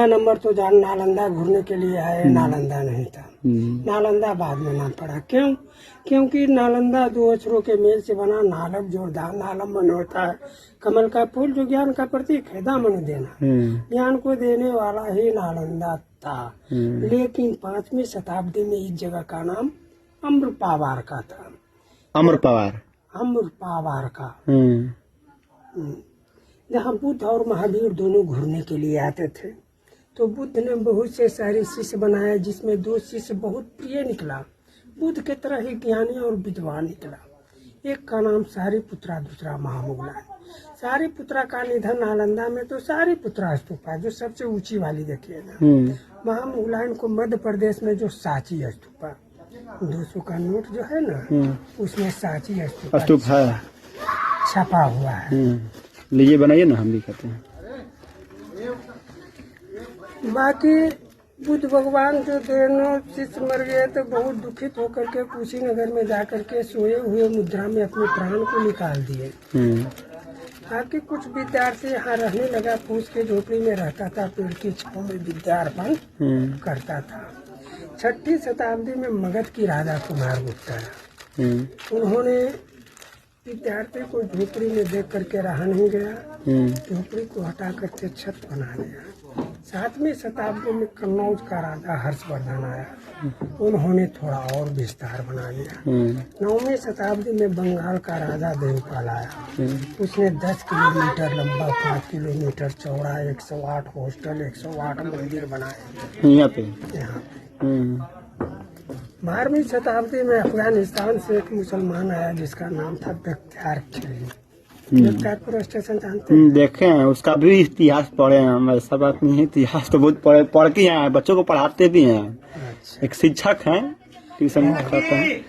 Number तो जान नालंदा घूरने के लिए आए, नालंदा नहीं था। नालंदा बाद में नाम पड़ा। क्यों? क्योंकि नालंदा दो अक्षरों के मेल से बना। नालब जोरदार, नालम मन होता है कमल का फूल जो ज्ञान का प्रतीक है, दामन देना। ज्ञान को देने वाला ही नालंदा था। लेकिन 5वीं शताब्दी में इस जगह का नाम अम्रपावार का था। अम्रपावार का जहाँ बुद्ध और महावीर दोनों घूरने के लिए आते थे, तो बुद्ध ने बहुत से सारे शिष्य बनाए, जिसमें 2 शिष्य बहुत प्रिय निकला। बुद्ध के तरह ही ज्ञानी और विद्वान निकला। एक का नाम सारिपुत्रा, दूसरा महामुगलायन। सारिपुत्रा का निधन नालंदा में तो सारिपुत्रा स्तूपा जो सबसे ऊंची वाली देखिए ना। महामुगलायन को मध्य प्रदेश में जो सांची स्तूपा, 200 का नोट जो है ना, उसमें सांची स्तूप है छपा हुआ है। लीजिए बनाइए ना, हम भी कहते हैं। बाकी बुद्ध भगवान जो दोनों शिष्य मर गए तो बहुत दुखित होकर के कुशीनगर में जाकर के सोए हुए मुद्रा में अपने प्राण को निकाल दिए। बाकी कुछ विद्यार्थी यहाँ रहने लगा, फूस के झोपड़ी में रहता था, पेड़ की छांव में विद्यार्पण करता था। 6वीं शताब्दी में मगध की राजा कुमार गुप्ता, उन्होंने विद्यार्थी को झोपड़ी में देख करके रहा नहीं गया, झोपड़ी को हटा करके छत बना लिया। 7वीं शताब्दी में कन्नौज का राजा हर्षवर्धन आया, उन्होंने थोड़ा और विस्तार बना लिया। 9वीं शताब्दी में बंगाल का राजा देवपाल आया, उसने 10 किलोमीटर लंबा, 5 किलोमीटर चौड़ा, 108 हॉस्टल, 108 मंदिर बनाए यहाँ पे। 12वीं शताब्दी में अफगानिस्तान से एक मुसलमान आया जिसका नाम था बख्तियार खिलजी। बख्तियारपुर स्टेशन जानते हैं? देखे हैं, उसका भी इतिहास पढ़े हैं हम। ऐसा बात नहीं है, इतिहास तो बहुत पढ़ के हैं, बच्चों को पढ़ाते भी हैं। अच्छा। एक शिक्षक हैं, ट्यूशन पढ़ाते हैं।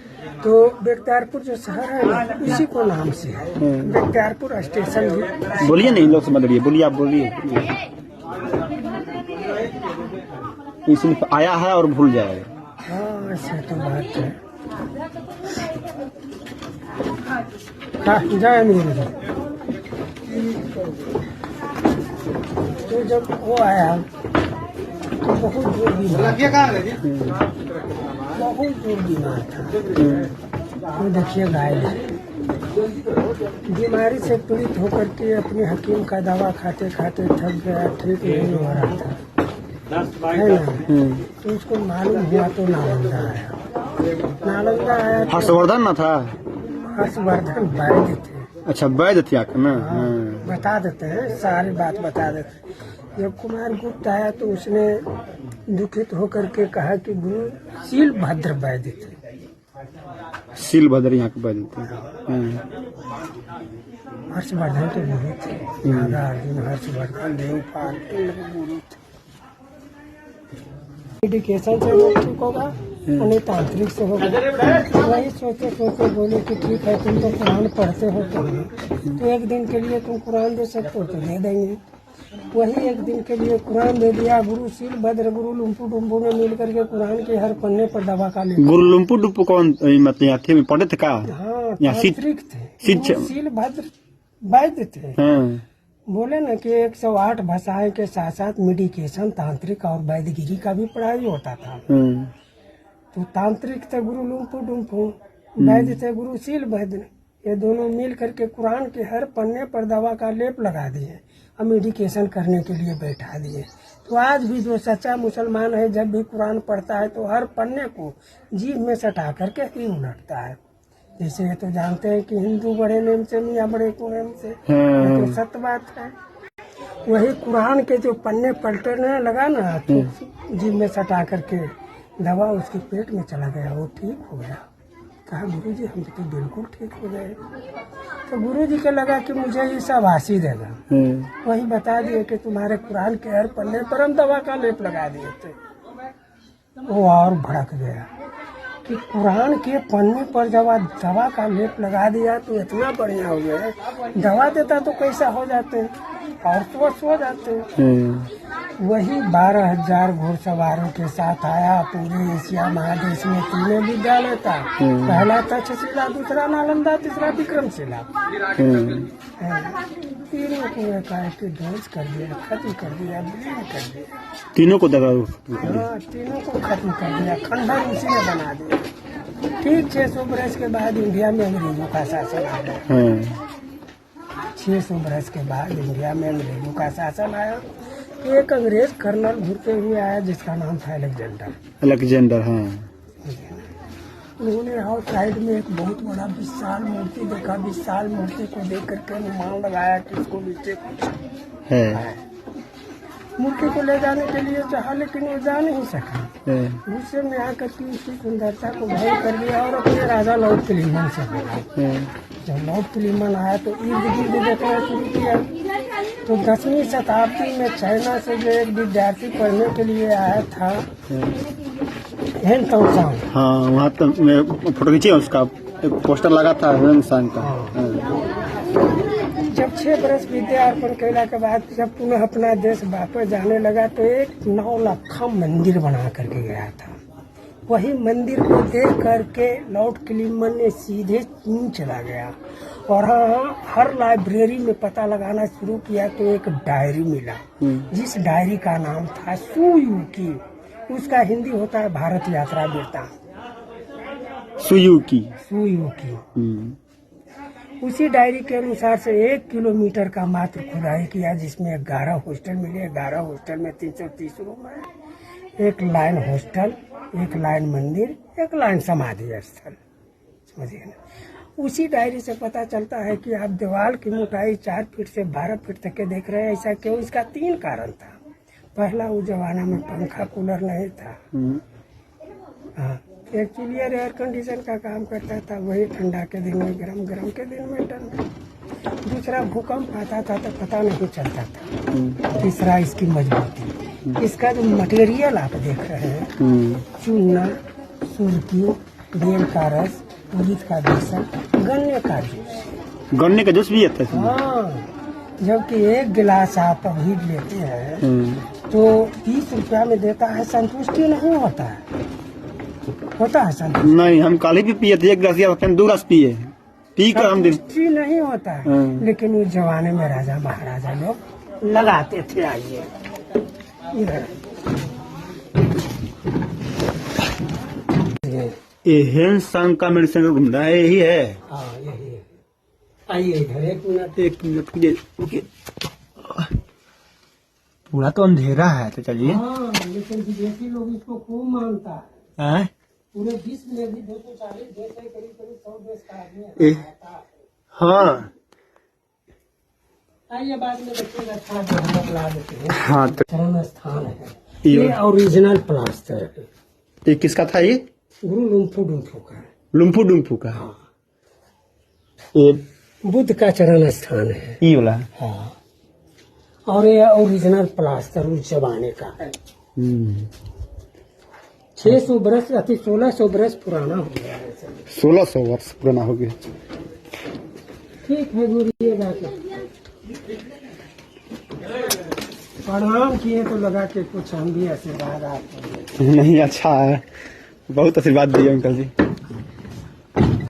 तो बख्तियारपुर जो शहर है ना, उसी को नाम से है बख्तियारपुर स्टेशन भी। बोलिए नहीं, लोग समझ रही है, बोलिए, आप बोलिए। इसमें आया है और भूल जाएगा। हाँ, ऐसा तो बात है। हाँ, जय मीर जी। तो जब वो आया तो बहुत दूर बीमार था। तो देखिए घायल है, बीमारी से पीड़ित होकर के अपने हकीम का दवा खाते खाते थक गया, ठीक नहीं हो रहा था, है ना। तो उसको मालूम हुआ तो नालंदा आया। हर्षवर्धन ना था? हर्षवर्धन वैद्य थे। अच्छा, वैद्य थे ना। बता देते हैं, सारी बात बता देते हैं। जब कुमार गुप्त आया तो उसने दुखित होकर के कहा कि गुरु शीलभद्र वैद्य थे। शीलभद्र यहाँ के वैद्य थे। हर्षवर्धन तो गुरु थे, नागार्जुन, हर्षवर्धन, देवपाल गुरु थे। मेडिकेशन से वो ठीक होगा, अन्य तांत्रिक से होगा। वही सोचे बोले कि ठीक है, तुम तो कुरान पढ़ते हो, तो एक दिन के लिए तुम कुरान दे सकते हो तो दे देंगे। वही एक दिन के लिए कुरान दे दिया। गुरु शीलभद्र, गुरु लुम्पू डुम्पू ने मिल करके कुरान के हर पन्ने पर दवा का लिखा। गुरु लुम्पू डुम्पू कौन, मतलब यहाँ थे, पढ़े थे का? हाँ, तांत्रिक थे। शीलभद्र वैद्य थे। बोले ना कि 108 भाषाएं के साथ साथ मेडिकेशन, तांत्रिक और वैद्यगिरी का भी पढ़ाई होता था। तो तांत्रिक थे गुरु लुम्पू डुम्पू, वैद्य थे गुरु शीलभद्र। ये दोनों मिल करके कुरान के हर पन्ने पर दवा का लेप लगा दिए और मेडिकेशन करने के लिए बैठा दिए। तो आज भी जो सच्चा मुसलमान है, जब भी कुरान पढ़ता है तो हर पन्ने को जीभ में सटा करके ही उलटता है। जैसे ये तो जानते हैं कि हिंदू बड़े नेम से, मियाँ बड़े को नेम से, तो सत्य बात है। वही कुरान के जो पन्ने पलटने लगा ना, तो जीभ में सटा करके दवा उसके पेट में चला गया, वो ठीक हो गया। कहा गुरुजी हम तो बिल्कुल ठीक हो गए। तो गुरुजी को लगा कि मुझे ये सब आशी देगा। वही बता दिए कि तुम्हारे कुरान के हर पन्ने पर हम दवा का लेप लगा दिए थे। वो और भड़क गया कि कुरान के पन्ने पर जब दवा का लेप लगा दिया तो इतना बढ़िया हो गया, दवा देता तो कैसा हो जाते। और तो सो जाते हैं। वही 12,000 घुड़सवारों के साथ आया। पूरे एशिया महादेश में 3 विद्यालय था। पहला तक्षशिला, दूसरा नालंदा, तीसरा विक्रमशिला। तीनों को एकाएक ध्वंस कर दिया, खत्म कर दिया, विलीन कर दिया। तीनों को दबा? हाँ, तीनों को खत्म कर दिया, खंडन उसी ने बना दिया। ठीक 600 बरस के बाद इंडिया में अंग्रेजों का शासन आ गया। 600 बरस के बाद इंडिया में अंग्रेजों का शासन आया। एक अंग्रेज कर्नल घूरते हुए आया जिसका नाम था अलेक्जेंडर। हाँ। उन्होंने आउट साइड में एक बहुत बड़ा विशाल मूर्ति देखा। विशाल मूर्ति को देख करके अनुमान लगाया कि इसको नीचे कुछ है। मूर्ति को ले जाने के लिए चाहा, लेकिन वो जा नहीं सका। गुस्से में आकर के उसकी सुंदरता को भंग कर दिया और अपने राजा लॉर्ड क्लीमन से बोला। जब लॉर्ड क्लीमन आया तो इर्द गिर्द देखना शुरू किया। तो 10वीं शताब्दी में चाइना से जो एक विद्यार्थी पढ़ने के लिए आया था, हाँ, वहाँ तो मैं फोटो खींची, उसका एक पोस्टर लगा था हेनसांग का। जब 6 बरस विद्यार्पण कैला के बाद जब पुनः अपना देश वापस जाने लगा तो एक 9 लाखा मंदिर बना करके गया था। वही मंदिर को देख करके लॉर्ड क्लीमन ने सीधे चीन चला गया और हाँ, हर लाइब्रेरी में पता लगाना शुरू किया तो एक डायरी मिला, जिस डायरी का नाम था सुयुकी। उसका हिंदी होता है भारत यात्रा वृत्तांत। सुयुकी। उसी डायरी के अनुसार से 1 किलोमीटर का मात्र खुदाई किया, जिसमें 11 हॉस्टल मिले। 11 हॉस्टल में 330 रूम है। 1 लाइन हॉस्टल, 1 लाइन मंदिर, 1 लाइन समाधि स्थल। समझिए ना। उसी डायरी से पता चलता है कि आप दीवार की मोटाई 4 फीट से 12 फीट तक के देख रहे हैं। ऐसा क्यों? इसका 3 कारण था। पहला, उस जमाना में पंखा कूलर नहीं था। हाँ, एक चूल्हियर एयर कंडीशन का काम करता था, वही ठंडा के दिन में गरम, गरम के दिन में ठंडा। दूसरा, भूकंप आता था तो पता नहीं चलता था। तीसरा, इसकी मजबूती। इसका जो मटेरियल आप देख रहे हैं, चूना, सुर्की, बेल का रस, उड़द का बेसन, गन्ने का जूस भी आता है। हाँ, जबकि 1 गिलास आप अभी लेते हैं तो 30 रुपया में देता है। संतुष्टि नहीं होता है। होता है संतुष्टि? नहीं, हम कल भी पिए थे 1 गिलास या 2 गिलास पिए, पी कर हम संतुष्टि नहीं होता है। लेकिन उस जमाने में राजा महाराजा लोग लगाते थे। आइए इधर, ये हेनसांग का मेडिसिन का घूमना है, यही है। हाँ, यही है। आइए इधर, 1 मिनट। पूरा तो अंधेरा है, तो चलिए। हाँ, लेकिन विदेशी लोग इसको खूब मानता है। पूरे विश्व में भी 240 देश है, करीब 100 देश का आदमी आता है। हाँ, आइए बाद में देखिएगा, थोड़ा जगह बना देते हैं। हाँ, तो चरण स्थान है। ये ओरिजिनल प्लास्टर है। ये किसका था? ये गुरु लुम्फू डुम्फू का। लुम्फू का। हाँ। ये बुद्ध का चरण स्थान है, ये वाला। हाँ, और ये ओरिजिनल प्लास्टर उस जमाने का है। 600 बरस अति 1600 बरस पुराना हो गया है। 1600 वर्ष पुराना हो गया। ठीक है, गुरुजी जाके प्रणाम किए तो लगा के कुछ हम भी आशीर्वाद आपको। नहीं, अच्छा है, बहुत आशीर्वाद दिए अंकल जी।